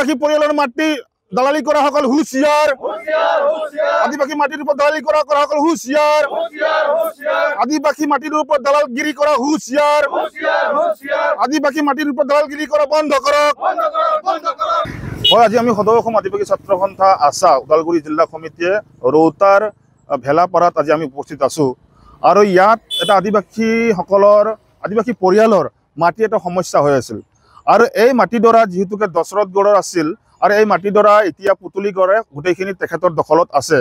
আদিবাসী পৰিয়ালৰ মাটি দালালি কৰা সকল হুঁচিয়াৰ আদিবাসী মাটিৰ ওপৰত দালালি কৰা সকল হুঁচিয়াৰ আদিবাসী মাটিৰ ওপৰত দালালগিৰি কৰা হুঁচিয়াৰ আদিবাসী মাটিৰ ওপৰত দালালগিৰি কৰা বন্ধ কৰক। হয়, আজি আমি সদৌ অসম আদিবাসী ছাত্ৰ সন্থা আছা ওদালগুৰি জিলা সমিতিয়ে ৰৌতাৰ ভেলাপাৰাত আজি আমি উপস্থিত আছো আৰু ইয়াত এটা আদিবাসী পৰিয়ালৰ মাটি এটা সমস্যা হৈ আছিল আৰু এই মাটিডৰা যেহেতুকে দশৰথগড়ৰ আছিল আৰু এই মাটিডৰা এতিয়া পুতলিগড়ে গোটেইখিনি তেখেতৰ দখলত আছে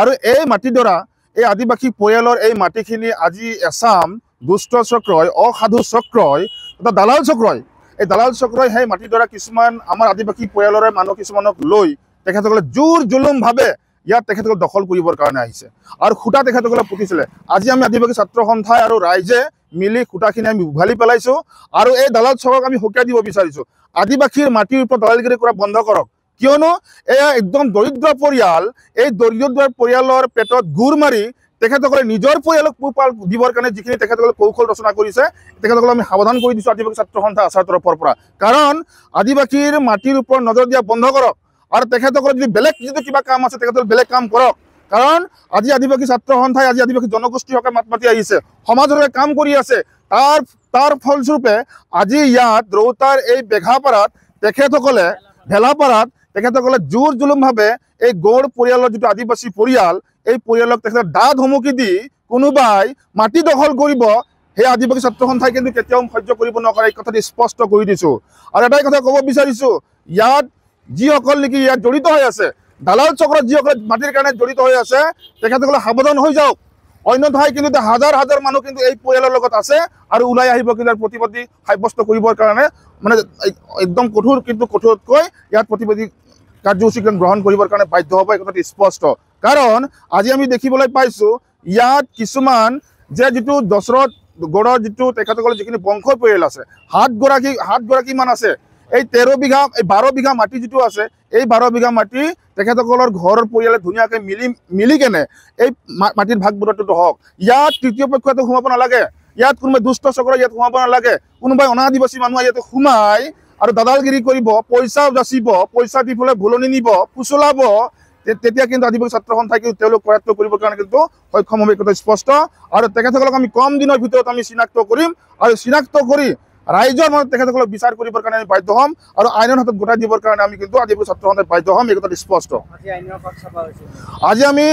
আৰু এই মাটিডৰা এই আদিবাসী পৰিয়ালৰ এই মাটিখিনি আজি এছাম দুষ্ট চক্ৰই অসাধু চক্ৰই এটা দালাল চক্ৰই এই দালাল চক্ৰই সেই মাটিডৰা কিছুমান আমাৰ আদিবাসী পৰিয়ালৰে মানুহ কিছুমানক লৈ তেখেতসকলে জোৰ জুলুমভাৱে ইয়াত তেখেতসকল দখল কৰিবৰ কাৰণে আহিছে আৰু খুঁটা তেখেতসকলে পুতিছিলে। আজি আমি আদিবাসী ছাত্ৰ সন্থাই আৰু ৰাইজে মিলি খুঁটাখিনি আমি উঘালি পেলাইছোঁ আৰু এই দালাল চক্ৰক আমি সকীয়াই দিব বিচাৰিছোঁ। আদিবাসীৰ মাটিৰ ওপৰত দালালগিৰি কৰা বন্ধ কৰক, কিয়নো এয়া একদম দৰিদ্ৰ পৰিয়াল। এই দৰিদ্ৰ পৰিয়ালৰ পেটত গুৰ মাৰি তেখেতসকলে নিজৰ পৰিয়ালক পোহপাল দিবৰ কাৰণে যিখিনি তেখেতসকলে কৌশল ৰচনা কৰিছে তেখেতসকলক আমি সাৱধান কৰি দিছোঁ আদিবাসী ছাত্ৰ সন্থা আছাৰ তৰফৰ পৰা। কাৰণ আদিবাসীৰ মাটিৰ ওপৰত নজৰ দিয়া বন্ধ কৰক আৰু তেখেতসকলৰ যদি বেলেগ যিটো কিবা কাম আছে তেখেতসকলে বেলেগ কাম কৰক। কাৰণ আজি আদিবাসী ছাত্ৰ সন্থাই আজি আদিবাসী জনগোষ্ঠীসকলে মাত মাতি আহিছে, সমাজৰ কাম কৰি আছে। তাৰ ফলস্বৰূপে আজি ইয়াত ৰৌতাৰ এই বেঘাপাৰাত তেখেতসকলে ভেলাপাৰাত তেখেতসকলে জোৰ জুলুমভাৱে এই গৌড় পৰিয়ালৰ যিটো আদিবাসী পৰিয়াল এই পৰিয়ালক তেখেতে দা ধমকি দি কোনোবাই মাটি দখল কৰিব সেই আদিবাসী ছাত্ৰ সন্থাই কিন্তু কেতিয়াও সহ্য কৰিব নকৰে, এই কথাটো স্পষ্ট কৰি দিছোঁ। আৰু এটাই কথা ক'ব বিচাৰিছোঁ, ইয়াত যিসকল নেকি ইয়াত জড়িত হৈ আছে দালাল চক্ৰত যিসকলে মাটিৰ কাৰণে জড়িত হৈ আছে তেখেতসকলে সাৱধান হৈ যাওক, অন্যথাই কিন্তু হাজাৰ হাজাৰ মানুহ কিন্তু এই পৰিয়ালৰ লগত আছে আৰু ওলাই আহিব কিন্তু প্ৰতিবাদী সাব্যস্ত কৰিবৰ কাৰণে মানে একদম কঠোৰতকৈ ইয়াত প্ৰতিবাদী কাৰ্যসূচী গ্ৰহণ কৰিবৰ কাৰণে বাধ্য হ'ব, এই কথাটো স্পষ্ট। কাৰণ আজি আমি দেখিবলৈ পাইছোঁ ইয়াত কিছুমান যে যিটো দশৰথগড়ৰ যিটো তেখেতসকলৰ যিখিনি বংশ পৰিয়াল আছে সাতগৰাকীমান আছে, এই 13 বিঘা 12 বিঘা মাটি যিটো আছে এই 12 বিঘা মাটি তেখেতসকলৰ ঘৰৰ পৰিয়ালে ধুনীয়াকৈ মিলি কেনে এই মাটিৰ ভাগ বটোৱাটো হওক। ইয়াত তৃতীয় পক্ষটো সোমাব নালাগে, ইয়াত কোনোবাই দুষ্ট চক্ৰ ইয়াত সোমাব নালাগে, কোনোবাই অনাদিবাসী মানুহ ইয়াতে সোমাই আৰু দাদালগিৰি কৰিব, পইচা যাচিব, পইচা দি পেলাই ভুলনি নিব, ফুচলাব, তেতিয়া কিন্তু আদিবাসী ছাত্ৰ সন্থাই কিন্তু তেওঁলোক কৰায়ত্ব কৰিবৰ কাৰণে কিন্তু সক্ষম হ'ব, কথা স্পষ্ট। আৰু তেখেতসকলক আমি কম দিনৰ ভিতৰত আমি চিনাক্ত কৰিম আৰু চিনাক্ত কৰি ৰাইজৰ মনত তেখেতসকলক বিচাৰ কৰিবৰ কাৰণে আমি বাধ্য হ'ম আৰু আইনৰ হাতত গোটাই দিবৰ কাৰণে আমি কিন্তু আদিবাসী ছাত্ৰ সন্থাই বাধ্য হ'ম, এই কথাটো স্পষ্ট। আজি আমি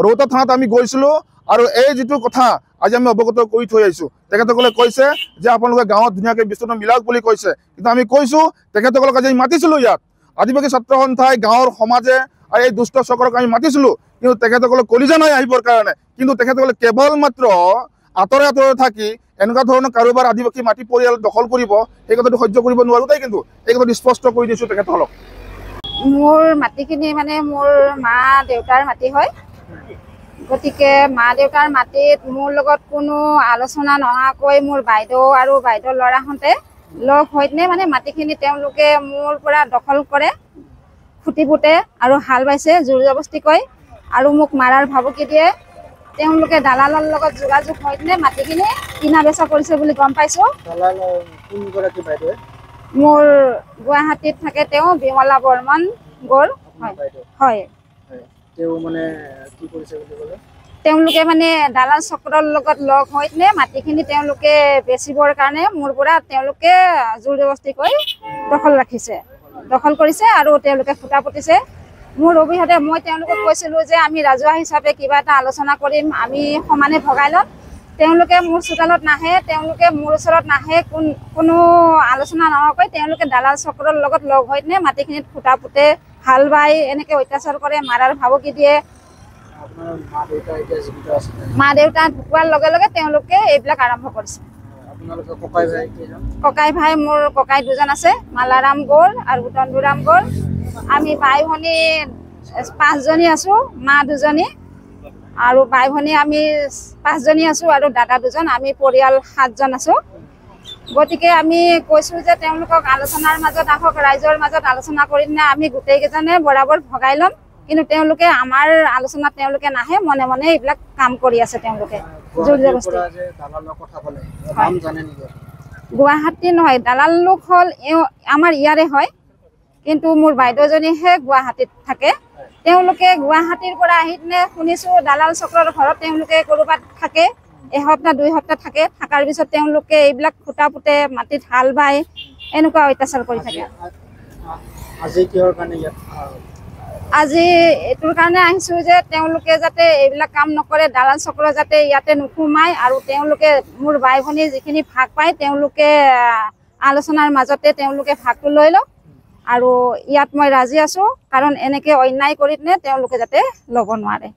ৰৌতা থানাত আমি গৈছিলোঁ আৰু এই যিটো কথা আজি আমি অৱগত কৰি থৈ আহিছোঁ। তেখেতসকলে কৈছে যে আপোনালোকে গাঁৱত ধুনীয়াকৈ বিস্তৃত মিলাওক বুলি কৈছে, কিন্তু আমি কৈছোঁ তেখেতসকলক আজি আমি মাতিছিলোঁ ইয়াত আদিবাসী ছাত্ৰ সন্থাই গাঁৱৰ সমাজে আৰু এই দুষ্ট চক্ৰক আমি মাতিছিলোঁ, কিন্তু তেখেতসকলক কলিজা নাই আহিবৰ কাৰণে। কিন্তু তেখেতসকলে কেৱল মাত্ৰ আঁতৰে থাকি এনেকুৱা ধৰণৰ কাৰোবাৰ আদিবাসী মাটি পৰিয়াল দখল কৰিব সেই কথাটো সহ্য কৰিব নোৱাৰোঁ, তাই কিন্তু এই কথাটো স্পষ্ট কৰি দিছোঁ তেখেতসকলক। মোৰ মাটিখিনি মানে মোৰ মা দেউতাৰ মাটি হয়, গতিকে মা দেউতাৰ মাটিত মোৰ লগত কোনো আলোচনা নোহোৱাকৈ মোৰ বাইদেউ আৰু বাইদেউৰ ল'ৰাহঁতে লগ হৈ কিনে মানে মাটিখিনি তেওঁলোকে মোৰ পৰা দখল কৰে, খুটি পুতে আৰু হাল বাইছে জোৰ জবস্তিকৈ আৰু মোক মাৰাৰ ভাবুকি দিয়ে। তেওঁলোকে দালালৰ লগত যোগাযোগ হৈ কিনে মাটিখিনি কিনা বেচা কৰিছে বুলি গম পাইছোঁ। মোৰ গুৱাহাটীত থাকে তেওঁ বিমলা বৰ্মন গৌড় হয়। তেওঁলোকে মানে দালাল চক্ৰৰ লগত লগ হৈ কিনে মাটিখিনি তেওঁলোকে বেচিবৰ কাৰণে মোৰ পৰা তেওঁলোকে জোৰ জবস্তিকৈ দখল কৰিছে আৰু তেওঁলোকে খুটা পুতিছে। মোৰ অভিহতে মই তেওঁলোকক কৈছিলোঁ যে আমি ৰাজহুৱা হিচাপে কিবা এটা আলোচনা কৰিম, আমি সমানে ভগাই ল'ম। তেওঁলোকে মোৰ চোতালত নাহে, তেওঁলোকে মোৰ ওচৰত নাহে, কোনো আলোচনা নোহোৱাকৈ তেওঁলোকে দালাল চক্ৰৰ লগত লগ হৈ কিনে মাটিখিনিত খুটা পুতে, হাল বাই, এনেকৈ অত্যাচাৰ কৰে, মাৰাৰ ভাবুকি দিয়ে। মা দেউতা ঢুকোৱাৰ লগে লগে তেওঁলোকে এইবিলাক আৰম্ভ কৰিছে। ককাই ভাই মোৰ ককাই দুজন আছে, মালাৰাম গৌড় আৰু তন্দুৰাম গৌড়। আমি ভাই ভনী 5জনী আছোঁ, মা 2জনী আৰু ভাই ভনী আমি 5জনী আছোঁ আৰু দাদা 2জন, আমি পৰিয়াল 7জন আছোঁ। গতিকে আমি কৈছোঁ যে তেওঁলোকক আলোচনাৰ মাজত আহক, ৰাইজৰ মাজত আলোচনা কৰি কিনে আমি গোটেইকেইজনে বৰাবৰ ভগাই ল'ম। কিন্তু তেওঁলোকে আমাৰ আলোচনাত তেওঁলোকে নাহে, মনে মনে এইবিলাক কাম কৰি আছে। তেওঁলোকে গুৱাহাটী নহয়, দালাল লোক হ'ল আমাৰ ইয়াৰে হয়, কিন্তু মোৰ বাইদেউজনীহে গুৱাহাটীত থাকে। তেওঁলোকে গুৱাহাটীৰ পৰা আহি কিনে শুনিছোঁ দালাল চক্ৰৰ ঘৰত তেওঁলোকে ক'ৰবাত থাকে, এসপ্তাহ 2 সপ্তাহ থাকে। থকাৰ পিছত তেওঁলোকে এইবিলাক খুটা পুতে, মাটিত হাল বায়, এনেকুৱা অত্যাচাৰ কৰি থাকে। আজি কিহৰ কাৰণে ইয়াত আজি এইটোৰ কাৰণে আহিছোঁ যে তেওঁলোকে যাতে এইবিলাক কাম নকৰে, দালাল চক্ৰ যাতে ইয়াতে নোসোমায়, আৰু তেওঁলোকে মোৰ বাই ভনী যিখিনি ভাগ পায় তেওঁলোকে আলোচনাৰ মাজতে তেওঁলোকে ভাগটো লৈ লওক। আৰু ইয়াত মই ৰাজি আছোঁ, কাৰণ এনেকৈ অন্যায় কৰি কিনে তেওঁলোকে যাতে ল'ব নোৱাৰে।